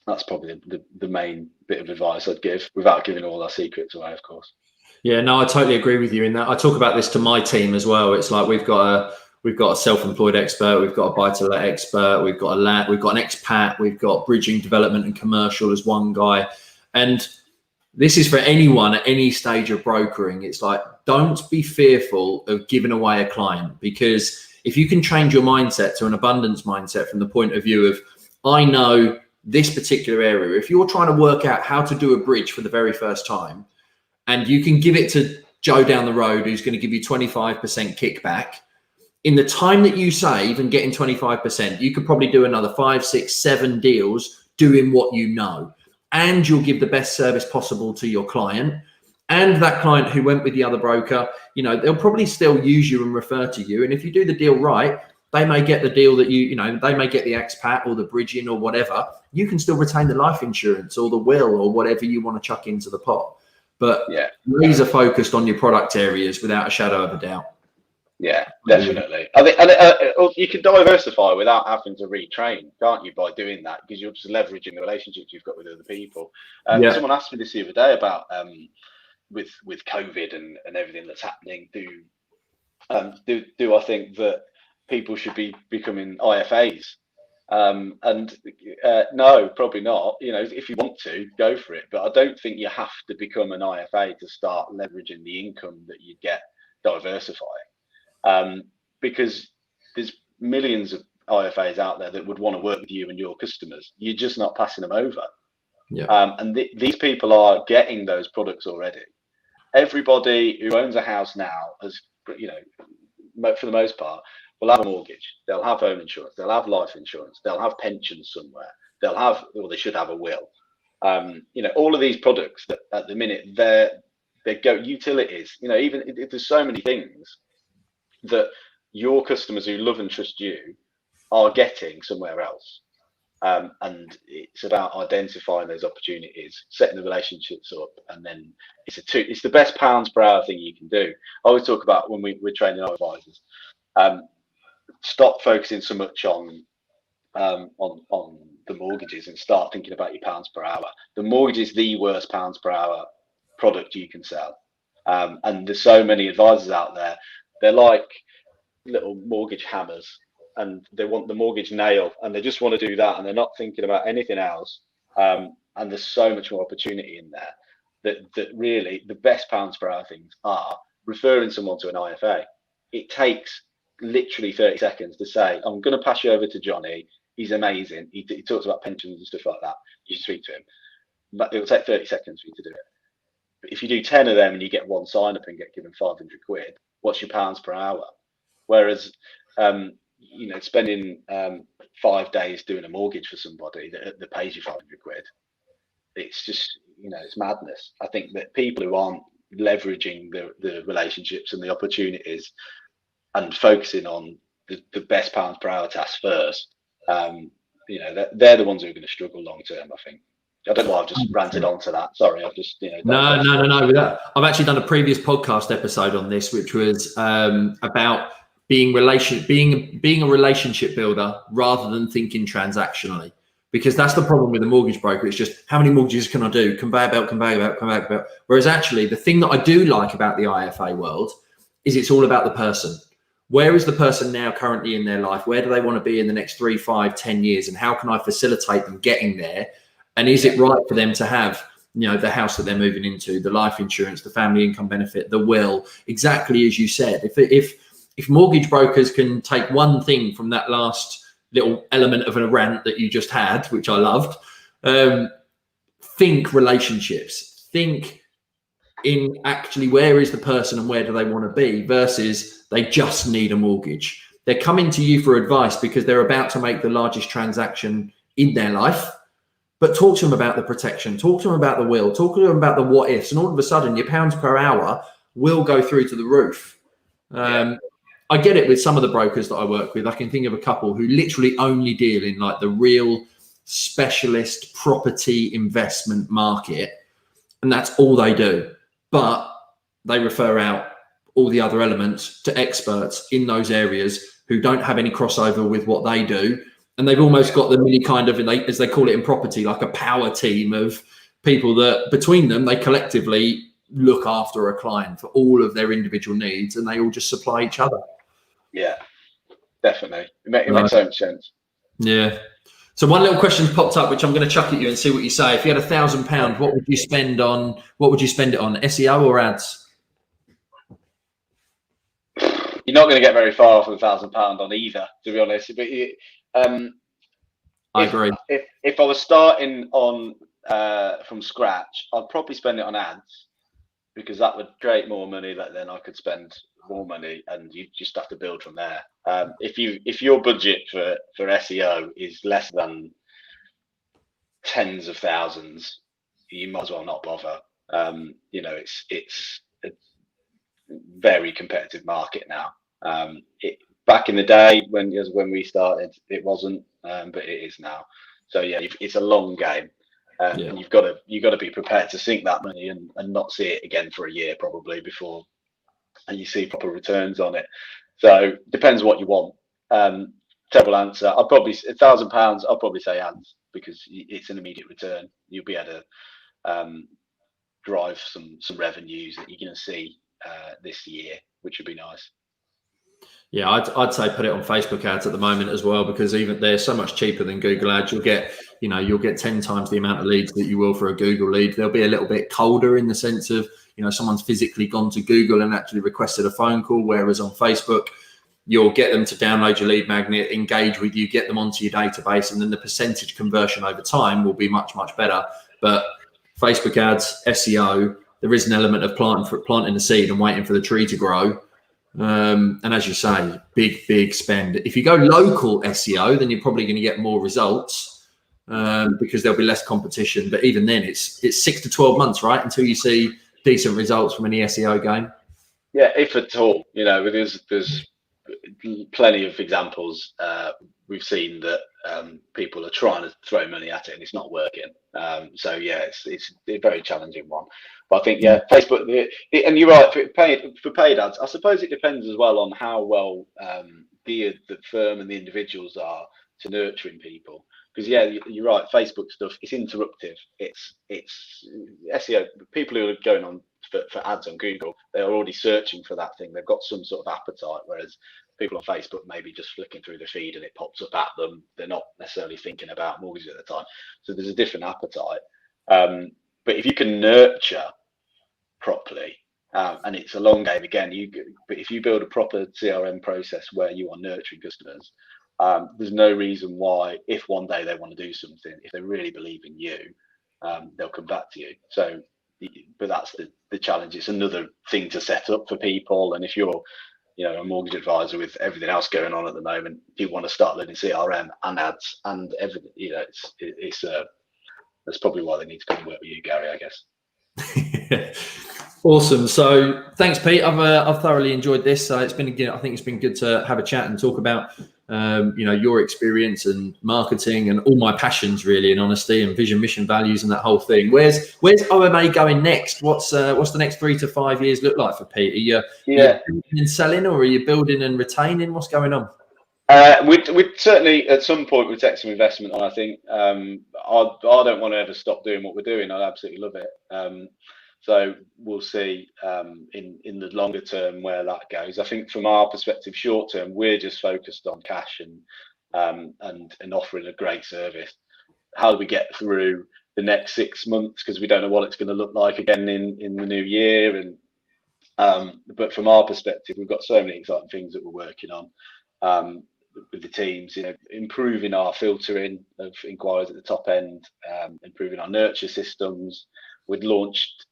That's probably the main bit of advice I'd give, without giving all our secrets away, of course. Yeah, no, I totally agree with you in that. I talk about this to my team as well. It's like we've got a self-employed expert, we've got a buy-to-let expert, we've got we've got an expat, we've got bridging, development and commercial as one guy. And this is for anyone at any stage of brokering. It's like, don't be fearful of giving away a client, because if you can change your mindset to an abundance mindset from the point of view of, I know this particular area, if you're trying to work out how to do a bridge for the very first time, and you can give it to Joe down the road who's going to give you 25% kickback, in the time that you save and getting 25%, you could probably do another 5, 6, 7 deals doing what you know. And you'll give the best service possible to your client. And that client who went with the other broker, they'll probably still use you and refer to you. And if you do the deal right, they may get the deal that they may get the expat or the bridging or whatever. You can still retain the life insurance or the will or whatever you want to chuck into the pot. But yeah, laser focused on your product areas without a shadow of a doubt. Yeah, definitely. I think, you can diversify without having to retrain, can't you, by doing that? Because you're just leveraging the relationships you've got with other people. Someone asked me this the other day about with COVID and everything that's happening. Do I think that people should be becoming IFAs? No, probably not. If you want to, go for it. But I don't think you have to become an IFA to start leveraging the income that you get diversifying. Because there's millions of IFAs out there that would want to work with you and your customers. You're just not passing them over. Yeah. These people are getting those products already. Everybody who owns a house now has, for the most part, will have a mortgage. They'll have home insurance. They'll have life insurance. They'll have pensions somewhere. They should have a will. All of these products that at the minute they go utilities. Even if there's so many things that your customers who love and trust you are getting somewhere else. And it's about identifying those opportunities, setting the relationships up, and then it's the best pounds per hour thing you can do. I always talk about when we're training our advisors. Stop focusing so much on the mortgages and start thinking about your pounds per hour. The mortgage is the worst pounds per hour product you can sell. And there's so many advisors out there. They're like little mortgage hammers, and they want the mortgage nail, and they just want to do that, and they're not thinking about anything else. And there's so much more opportunity in there that really the best pounds per hour things are referring someone to an IFA. It takes literally 30 seconds to say, I'm going to pass you over to Johnny. He's amazing. He talks about pensions and stuff like that. You should speak to him. But it will take 30 seconds for you to do it. But if you do 10 of them and you get one sign up and get given 500 quid, what's your pounds per hour? Whereas, spending 5 days doing a mortgage for somebody that pays you 500 quid, it's just, it's madness. I think that people who aren't leveraging the relationships and the opportunities and focusing on the best pounds per hour task first, they're the ones who are going to struggle long term, I think. I don't know why I've just ranted onto that. Sorry, I've just, No. I've actually done a previous podcast episode on this, which was about being a relationship builder rather than thinking transactionally. Because that's the problem with the mortgage broker. It's just, how many mortgages can I do? Conveyor belt. Whereas actually, the thing that I do like about the IFA world is it's all about the person. Where is the person now currently in their life? Where do they want to be in the next 3, 5, 10 years? And how can I facilitate them getting there? And is it right for them to have, the house that they're moving into, the life insurance, the family income benefit, the will? Exactly as you said. If mortgage brokers can take one thing from that last little element of a rant that you just had, which I loved, think relationships, think in actually where is the person and where do they want to be versus they just need a mortgage. They're coming to you for advice because they're about to make the largest transaction in their life. But talk to them about the protection, talk to them about the will, talk to them about the what ifs, and all of a sudden your pounds per hour will go through to the roof. I get it with some of the brokers that I work with. I can think of a couple who literally only deal in like the real specialist property investment market, and that's all they do. But they refer out all the other elements to experts in those areas who don't have any crossover with what they do. And they've almost got the mini kind of, as they call it in property, like a power team of people that between them, they collectively look after a client for all of their individual needs, and they all just supply each other. Yeah, definitely. It makes so much sense. Yeah. So one little question's popped up, which I'm going to chuck at you and see what you say. If you had £1,000, what would you spend on? What would you spend it on? SEO or ads? You're not going to get very far off with £1,000 on either, to be honest. But I agree. If I was starting on from scratch, I'd probably spend it on ads because that would create more money that then I could spend more money, and you just have to build from there. If your budget for SEO is less than tens of thousands, you might as well not bother. It's a very competitive market now. Back in the day when we started, it wasn't, but it is now. So yeah, it's a long game, and you've got to be prepared to sink that money and not see it again for a year probably before, and you see proper returns on it. So depends what you want. Terrible answer. I'll probably £1,000. I'll probably say ads because it's an immediate return. You'll be able to drive some revenues that you're going to see this year, which would be nice. Yeah, I'd say put it on Facebook ads at the moment as well, because even they're so much cheaper than Google ads. You'll get 10 times the amount of leads that you will for a Google lead. They'll be a little bit colder in the sense of, someone's physically gone to Google and actually requested a phone call, whereas on Facebook, you'll get them to download your lead magnet, engage with you, get them onto your database, and then the percentage conversion over time will be much, much better. But Facebook ads, SEO, there is an element of planting the seed and waiting for the tree to grow. And as you say, big spend. If you go local SEO, then you're probably going to get more results because there'll be less competition. But even then, it's 6 to 12 months, right, until you see decent results from any SEO game. Yeah, if at all. There's plenty of examples we've seen that people are trying to throw money at it and it's not working. So yeah, it's a very challenging one. But I think Facebook, and you're right, for paid ads, I suppose it depends as well on how well the firm and the individuals are to nurturing people. Because you're right, Facebook stuff, it's interruptive. It's SEO. People who are going on for ads on Google, they're already searching for that thing. They've got some sort of appetite, whereas people on Facebook maybe just flicking through the feed and it pops up at them. They're not necessarily thinking about mortgages at the time. So there's a different appetite. But if you can nurture properly, and it's a long game again, but if you build a proper CRM process where you are nurturing customers, there's no reason why, if one day they want to do something, if they really believe in you, they'll come back to you. So, but that's the challenge. It's another thing to set up for people. And if you're a mortgage advisor with everything else going on at the moment, you want to start learning CRM and ads and everything. It's that's probably why they need to come and work with you, Gary, I guess. Awesome. So thanks, Pete. I've thoroughly enjoyed this. So I think it's been good to have a chat and talk about your experience and marketing and all my passions, really, in honesty, and vision, mission, values, and that whole thing. Where's OMA going next? What's the next 3 to 5 years look like for Pete? Are you building and selling, or are you building and retaining? What's going on? We'd certainly at some point we'd take some investment on. I think I don't want to ever stop doing what we're doing. I absolutely love it. So we'll see in the longer term where that goes. I think from our perspective, short term, we're just focused on cash and offering a great service. How do we get through the next 6 months? Because we don't know what it's going to look like again in the new year. And but from our perspective, we've got so many exciting things that we're working on. with the teams, improving our filtering of inquiries at the top end, improving our nurture systems. We've launched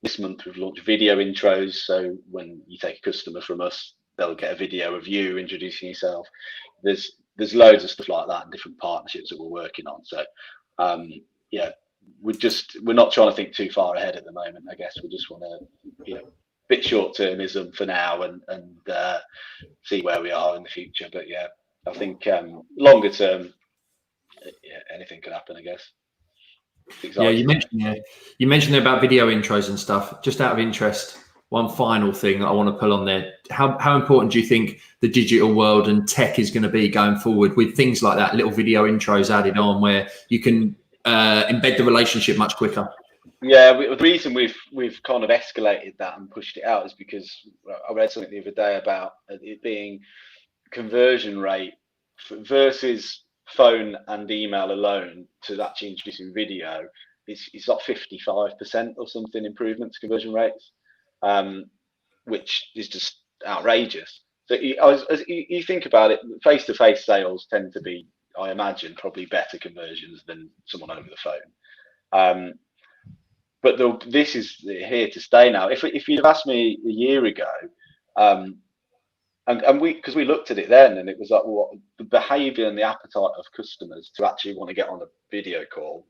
this month. We've launched video intros, so when you take a customer from us, they'll get a video of you introducing yourself. There's loads of stuff like that and different partnerships that we're working on. So we're not trying to think too far ahead at the moment. I guess we just want to bit short-termism for now and see where we are in the future. But yeah, I think longer term, anything can happen, I guess. Yeah, you mentioned there about video intros and stuff. Just out of interest, one final thing that I want to pull on there. How important do you think the digital world and tech is going to be going forward with things like that, little video intros added on where you can embed the relationship much quicker? Yeah, the reason we've kind of escalated that and pushed it out is because I read something the other day about it being conversion rate versus phone and email alone to actually introducing video. It's like 55% or something improvement to conversion rates, which is just outrageous. So you think about it, face-to-face sales tend to be, I imagine, probably better conversions than someone over the phone. But this is here to stay now. If you'd have asked me a year ago, and because we looked at it then, and it was like, what the behaviour and the appetite of customers to actually want to get on a video call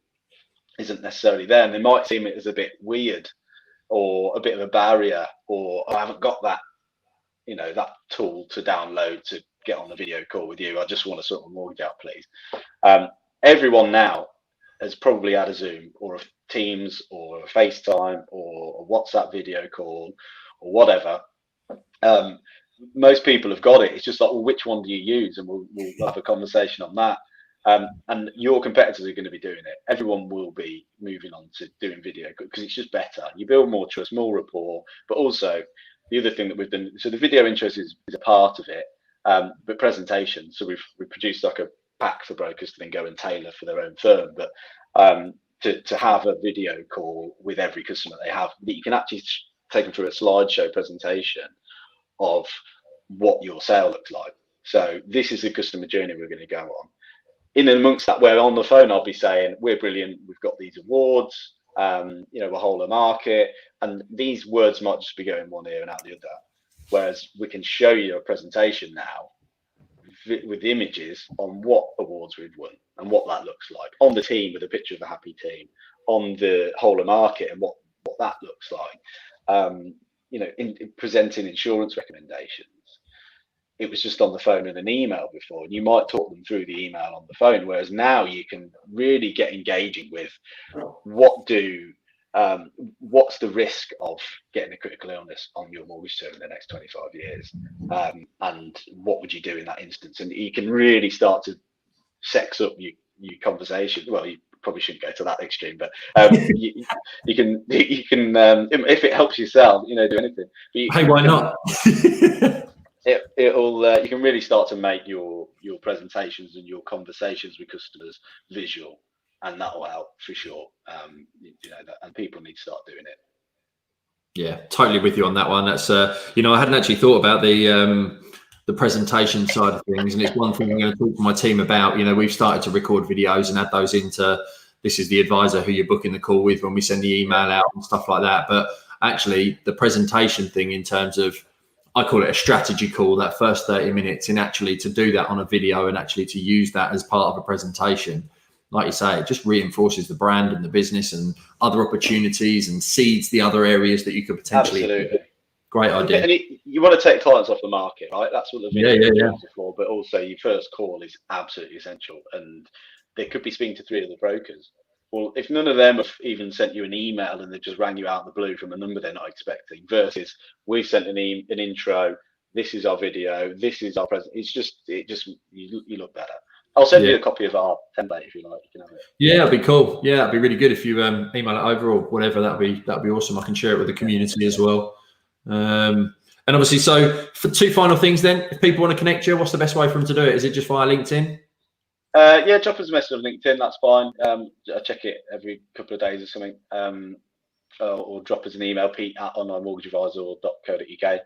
isn't necessarily there, and they might seem it as a bit weird or a bit of a barrier, or I haven't got that, that tool to download to get on the video call with you. I just want to sort of mortgage out, please. Everyone now has probably had a Zoom or a Teams or a FaceTime or a WhatsApp video call or whatever. Most people have got it. It's just like, well, which one do you use? And we'll have a conversation on that. And your competitors are going to be doing it. Everyone will be moving on to doing video because it's just better. You build more trust, more rapport, but also the other thing that we've done. So the video interest is a part of it, but presentation. So we've produced like a pack for brokers to then go and tailor for their own firm. But to have a video call with every customer they have, that you can actually take them through a slideshow presentation of what your sale looks like. So this is the customer journey we're going to go on. In and amongst that, where on the phone I'll be saying, we're brilliant, we've got these awards, we're whole of market, and these words might just be going one ear and out the other. Whereas we can show you a presentation now with images on what awards we've won and what that looks like, on the team with a picture of a happy team, on the whole of market and what that looks like, in presenting insurance recommendations. It was just on the phone and an email before, and you might talk them through the email on the phone, whereas now you can really get engaging with what's the risk of getting a critical illness on your mortgage term in the next 25 years, and what would you do in that instance? And you can really start to sex up your conversation. Well, you probably shouldn't go to that extreme, but you can if it helps you sell, do anything. Hey, why not? You can really start to make your presentations and your conversations with customers visual, and that will help for sure. And people need to start doing it. Yeah, totally with you on that one. That's I hadn't actually thought about the presentation side of things, and it's one thing I'm going to talk to my team about. We've started to record videos and add those into, this is the advisor who you're booking the call with when we send the email out and stuff like that. But actually the presentation thing, in terms of, I call it a strategy call, that first 30 minutes, and actually to do that on a video and actually to use that as part of a presentation, like you say, it just reinforces the brand and the business and other opportunities and seeds the other areas that you could potentially. Absolutely. Great idea. And you want to take clients off the market, right? That's what the video is for. But also your first call is absolutely essential. And they could be speaking to 3 other brokers. Well, if none of them have even sent you an email and they just rang you out of the blue from a number they're not expecting, versus we've sent an intro, this is our video, this is our present. You look better. I'll send you a copy of our template if you like. You can have it. Yeah, that'd be cool. Yeah, that'd be really good if you email it over or whatever. That'd be awesome. I can share it with the community as well. And obviously, so for 2 final things, then, if people want to connect you, what's the best way for them to do it? Is it just via LinkedIn? Drop us a message on LinkedIn. That's fine. I check it every couple of days or something. Or drop us an email, Pete@onlinemortgageadvisor.co.uk.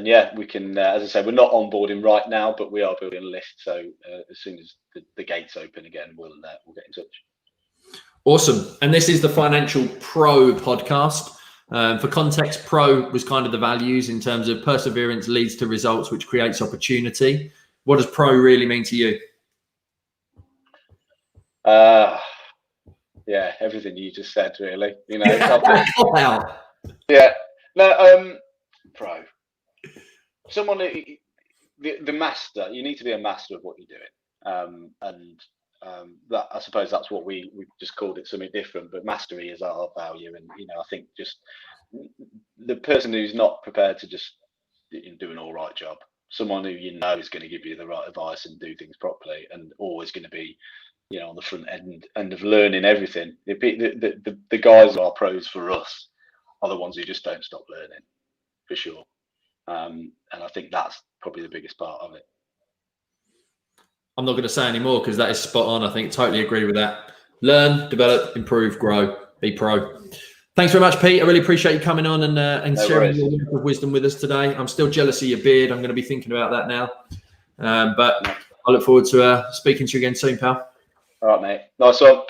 yeah, we can, as I say, we're not onboarding right now, but we are building a list. So as soon as the gates open again, we'll get in touch. Awesome. And this is the Financial Pro podcast. For context, Pro was kind of the values in terms of perseverance leads to results, which creates opportunity. What does Pro really mean to you? Yeah, everything you just said, really. You know, yeah. No, Pro. Someone, the master. You need to be a master of what you're doing, and that, I suppose that's what we just called it something different. But mastery is our value, and you know, I think just the person who's not prepared to just do an all right job, someone who you know is going to give you the right advice and do things properly, and always going to be, you know, on the front end of learning everything. The guys who are pros for us are the ones who just don't stop learning, for sure. And I think that's probably the biggest part of it. I'm not going to say any more because that is spot on. I think totally agree with that. Learn, develop, improve, grow, be pro. Thanks very much, Pete. I really appreciate you coming on and sharing your words of wisdom with us today. I'm still jealous of your beard. I'm going to be thinking about that now. But I look forward to speaking to you again soon, pal. All right, mate. Nice one.